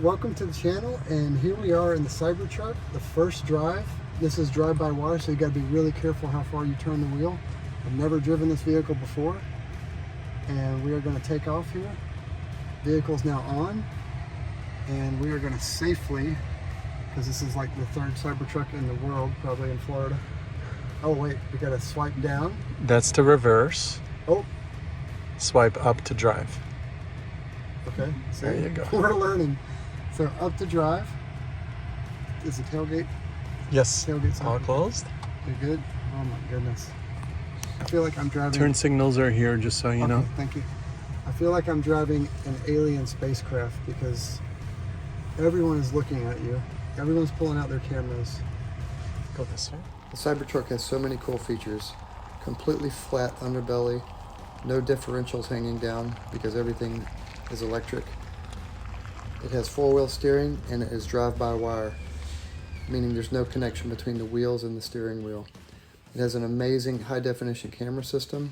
welcome to the channel, and here we are in the Cybertruck, the first drive. This is drive-by-wire, so you got to be really careful how far you turn the wheel. I've never driven this vehicle before, and we are going to take off here. Vehicle's now on, and we are going to safely, because this is like the third Cybertruck in the world, probably in Florida. Oh wait, we got to swipe down. That's to reverse. Oh. Swipe up to drive. Okay, so there you go. We're learning. So up to drive. Is the tailgate? Yes. Tailgate's all open. Closed. You good? Oh my goodness. I feel like I'm driving. Turn signals are here, just so you know. Thank you. I feel like I'm driving an alien spacecraft because everyone is looking at you. Everyone's pulling out their cameras. Go this way. The Cybertruck has so many cool features. Completely flat underbelly, no differentials hanging down because everything is electric. It has four-wheel steering and it is drive-by-wire, meaning there's no connection between the wheels and the steering wheel. It has an amazing high-definition camera system.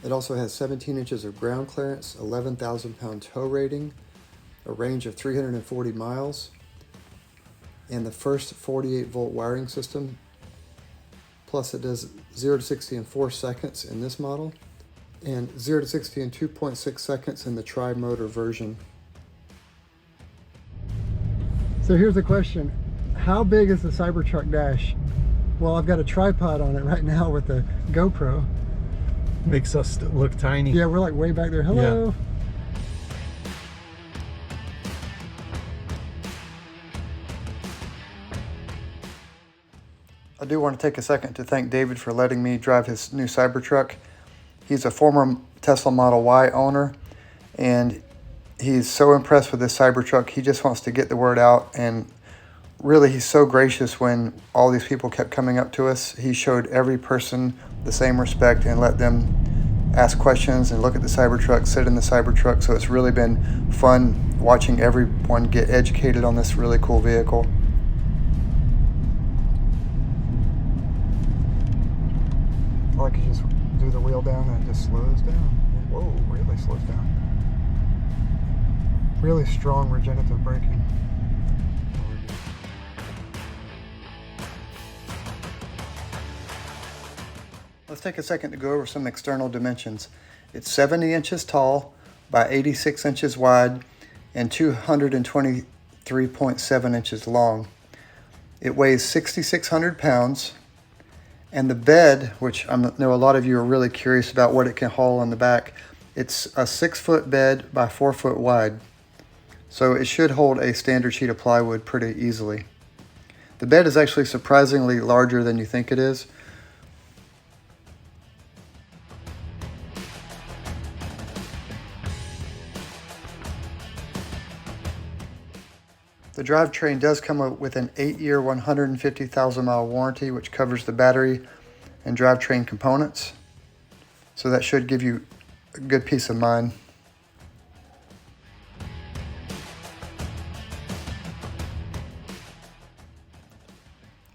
It also has 17 inches of ground clearance, 11,000-pound tow rating, a range of 340 miles, and the first 48-volt wiring system. Plus it does 0 to 60 in 4 seconds in this model, and 0 to 60 in 2.6 seconds in the tri-motor version. So here's the question. How big is the Cybertruck dash? Well, I've got a tripod on it right now with a GoPro. Makes us look tiny. Yeah, we're like way back there. Hello. Yeah. I do want to take a second to thank David for letting me drive his new Cybertruck. He's a former Tesla Model Y owner, and he's so impressed with this Cybertruck. He just wants to get the word out, and really he's so gracious when all these people kept coming up to us. He showed every person the same respect and let them ask questions and look at the Cybertruck, sit in the Cybertruck. So it's really been fun watching everyone get educated on this really cool vehicle. I like you just do the wheel down and it just slows down. Whoa, really slows down. Really strong regenerative braking. Let's take a second to go over some external dimensions. It's 70 inches tall by 86 inches wide and 223.7 inches long. It weighs 6,600 pounds. And the bed, which I know a lot of you are really curious about what it can haul on the back, it's a 6-foot bed by 4 foot wide. So it should hold a standard sheet of plywood pretty easily. The bed is actually surprisingly larger than you think it is. The drivetrain does come with an 8-year, 150,000-mile warranty, which covers the battery and drivetrain components. So that should give you a good peace of mind.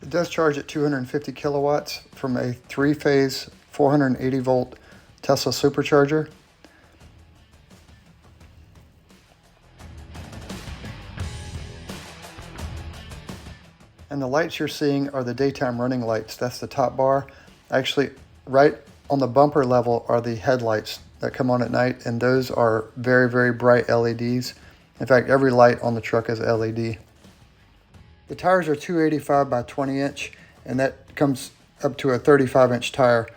It does charge at 250 kilowatts from a 3-phase 480-volt Tesla supercharger. And the lights you're seeing are the daytime running lights. That's the top bar. Actually, right on the bumper level are the headlights that come on at night, and those are very, very bright LEDs. In fact, every light on the truck is LED. The tires are 285 by 20 inch, and that comes up to a 35-inch tire.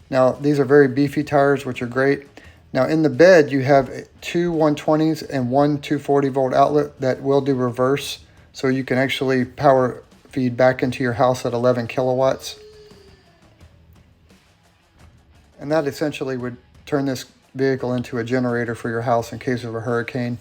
Now, these are very beefy tires, which are great. Now, in the bed, you have 2 120s and 1 240-volt outlet that will do reverse, so you can actually power feed back into your house at 11 kilowatts. And that essentially would turn this vehicle into a generator for your house in case of a hurricane.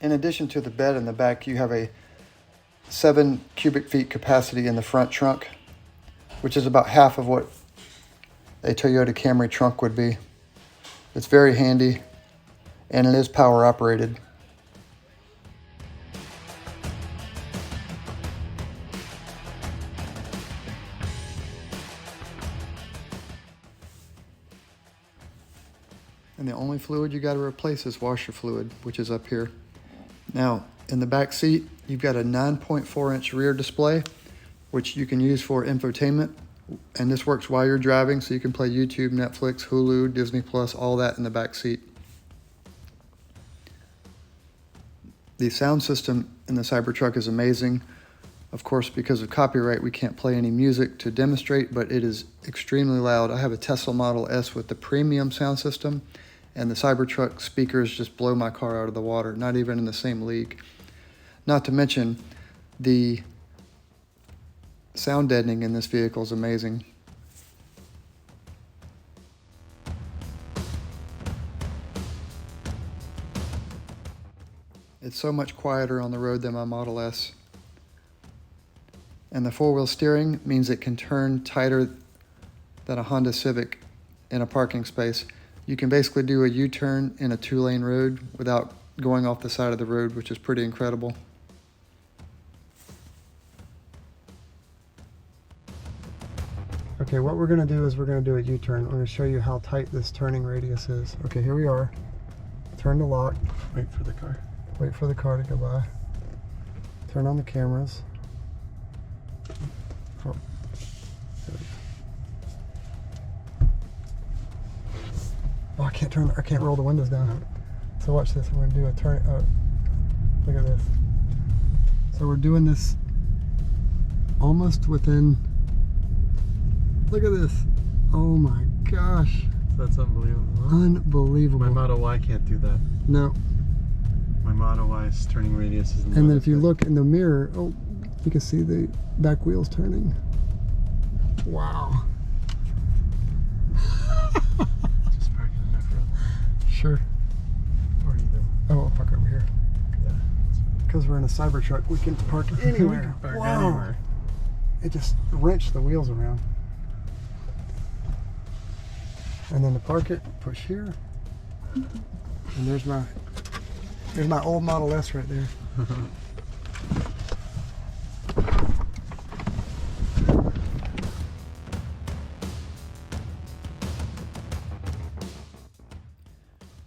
In addition to the bed in the back, you have a 7 cubic feet capacity in the front trunk. which is about half of what a Toyota Camry trunk would be. It's very handy, and it is power operated. And the only fluid you got to replace is washer fluid, which is up here. Now, in the back seat, you've got a 9.4-inch rear display, which you can use for infotainment. And this works while you're driving, so you can play YouTube, Netflix, Hulu, Disney Plus, all that in the back seat. The sound system in the Cybertruck is amazing. Of course, because of copyright, we can't play any music to demonstrate, but it is extremely loud. I have a Tesla Model S with the premium sound system, and the Cybertruck speakers just blow my car out of the water, not even in the same league. Not to mention, the sound deadening in this vehicle is amazing. It's so much quieter on the road than my Model S. And the four-wheel steering means it can turn tighter than a Honda Civic in a parking space. You can basically do a U-turn in a 2-lane road without going off the side of the road, which is pretty incredible. Okay, what we're gonna do is we're gonna do a U-turn. I'm gonna show you how tight this turning radius is. Okay, here we are. Turn to lock. Wait for the car. Wait for the car to go by. Turn on the cameras. Oh. Oh, I can't roll the windows down. So watch this. We're gonna do a turn. Look at this. So we're doing this almost within. Look at this. Oh my gosh. That's unbelievable. Unbelievable. My Model Y can't do that. No. My Model Y's turning radius is. And then if you look in the mirror, oh, you can see the back wheels turning. Wow. Just park in the front. Sure. Or either. Oh, I'll park over here. Yeah. Because we're in a Cybertruck, we can park anywhere. We can park Wow. anywhere. It just wrenched the wheels around. And then to park it, push here. And there's my old Model S right there.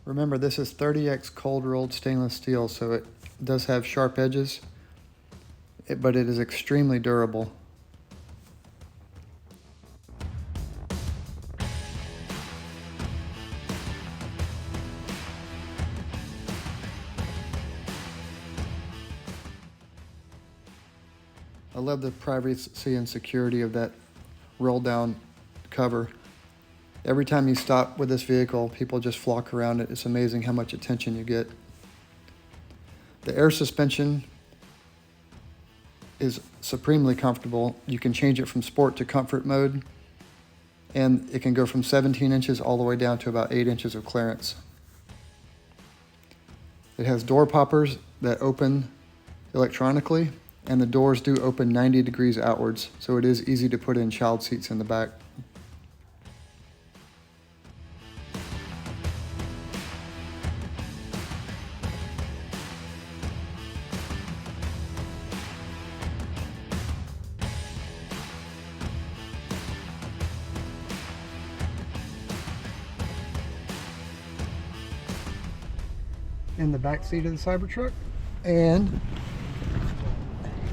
Remember, this is 30x cold rolled stainless steel, so it does have sharp edges, but it is extremely durable. I love the privacy and security of that roll down cover. Every time you stop with this vehicle, people just flock around it. It's amazing how much attention you get. The air suspension is supremely comfortable. You can change it from sport to comfort mode, and it can go from 17 inches all the way down to about 8 inches of clearance. It has door poppers that open electronically, and the doors do open 90 degrees outwards, so it is easy to put in child seats in the back. In the back seat of the Cybertruck, and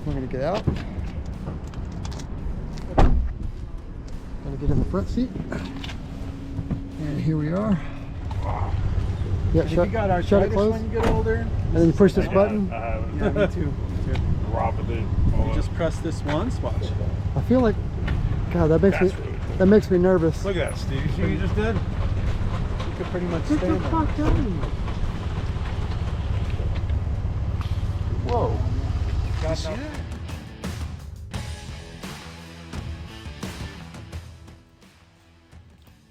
we're going to get out. Going to get in the front seat, and here we are. Yeah, shut it closed. When you get older. And then you push this button. Yeah, me too. You just press this once. Watch. I feel like, God, that makes me nervous. Look at that, Steve. You see what you just did? You could pretty much Get stand the there. fuck down. Whoa. You see that?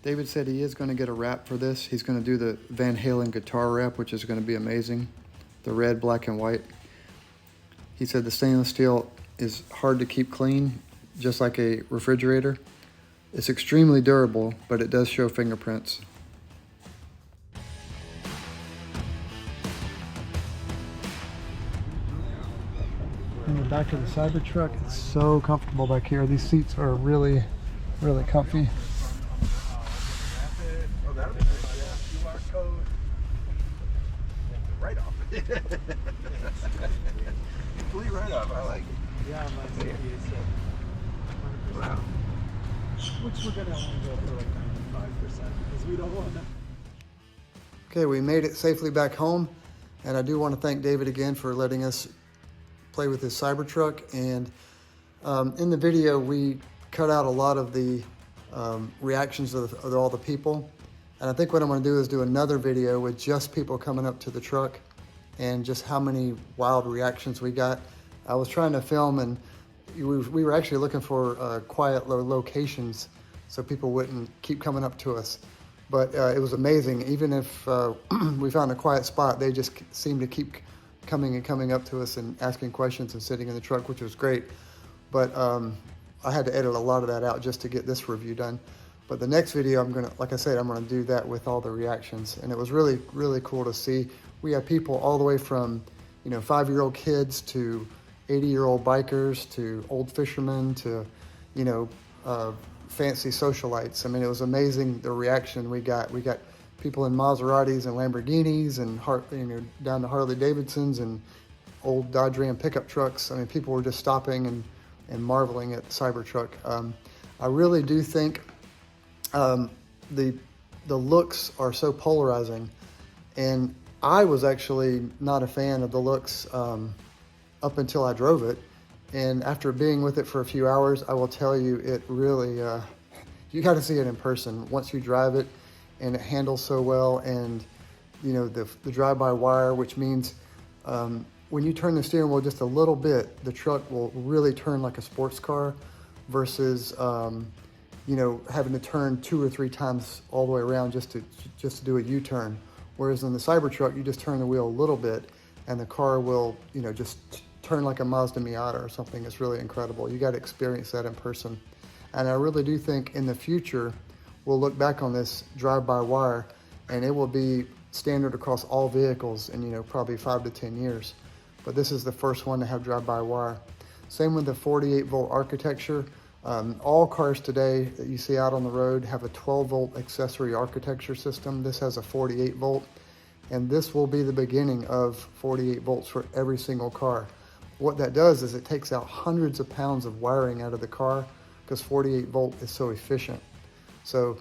David said he is going to get a wrap for this. He's going to do the Van Halen guitar wrap, which is going to be amazing. The red, black, and white. He said the stainless steel is hard to keep clean, just like a refrigerator. It's extremely durable, but it does show fingerprints. In the back of the Cybertruck, it's so comfortable back here. These seats are really, really comfy. Oh, that would be nice. QR code. Right off. Complete right off. I like it. Yeah, mine's 88 cents. Wow. Which we're gonna only go for like 95% because we don't want to. Okay, we made it safely back home, and I do want to thank David again for letting us play with his Cybertruck. And in the video, we cut out a lot of the reactions of all the people. And I think what I'm going to do is do another video with just people coming up to the truck and just how many wild reactions we got. I was trying to film, and we were actually looking for quiet locations so people wouldn't keep coming up to us. But it was amazing. Even if we found a quiet spot, they just seemed to keep coming up to us and asking questions and sitting in the truck, which was great. But I had to edit a lot of that out just to get this review done. But the next video, like I said, I'm gonna do that with all the reactions. And it was really, really cool to see. We have people all the way from, 5-year-old kids to 80-year-old bikers to old fishermen to, fancy socialites. I mean, it was amazing the reaction we got. We got people in Maseratis and Lamborghinis and down to Harley Davidsons and old Dodge Ram pickup trucks. I mean, people were just stopping and marveling at the Cybertruck. I really do think the looks are so polarizing, and I was actually not a fan of the looks up until I drove it. And after being with it for a few hours, I will tell you, it really, you got to see it in person once you drive it, and it handles so well. And, the drive-by-wire, which means when you turn the steering wheel just a little bit, the truck will really turn like a sports car versus, having to turn 2 or 3 times all the way around just to do a U-turn. Whereas in the Cybertruck, you just turn the wheel a little bit, and the car will, just turn like a Mazda Miata or something. It's really incredible. You got to experience that in person. And I really do think in the future, we'll look back on this drive-by-wire, and it will be standard across all vehicles in, probably 5 to 10 years. But this is the first one to have drive-by-wire. Same with the 48-volt architecture. All cars today that you see out on the road have a 12-volt accessory architecture system. This has a 48-volt, and this will be the beginning of 48 volts for every single car. What that does is it takes out hundreds of pounds of wiring out of the car because 48 volt is so efficient. So,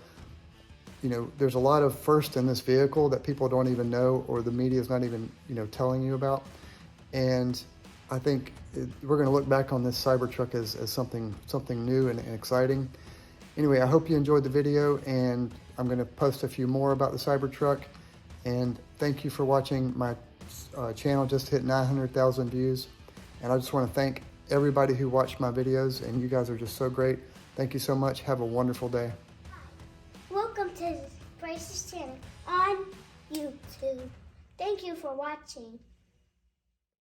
there's a lot of first in this vehicle that people don't even know, or the media is not even, telling you about. And I think we're going to look back on this Cybertruck as something new and exciting. Anyway, I hope you enjoyed the video, and I'm going to post a few more about the Cybertruck. And thank you for watching. My channel just hit 900,000 views. And I just want to thank everybody who watched my videos, and you guys are just so great. Thank you so much. Have a wonderful day. Welcome to Bryce's channel on YouTube. Thank you for watching.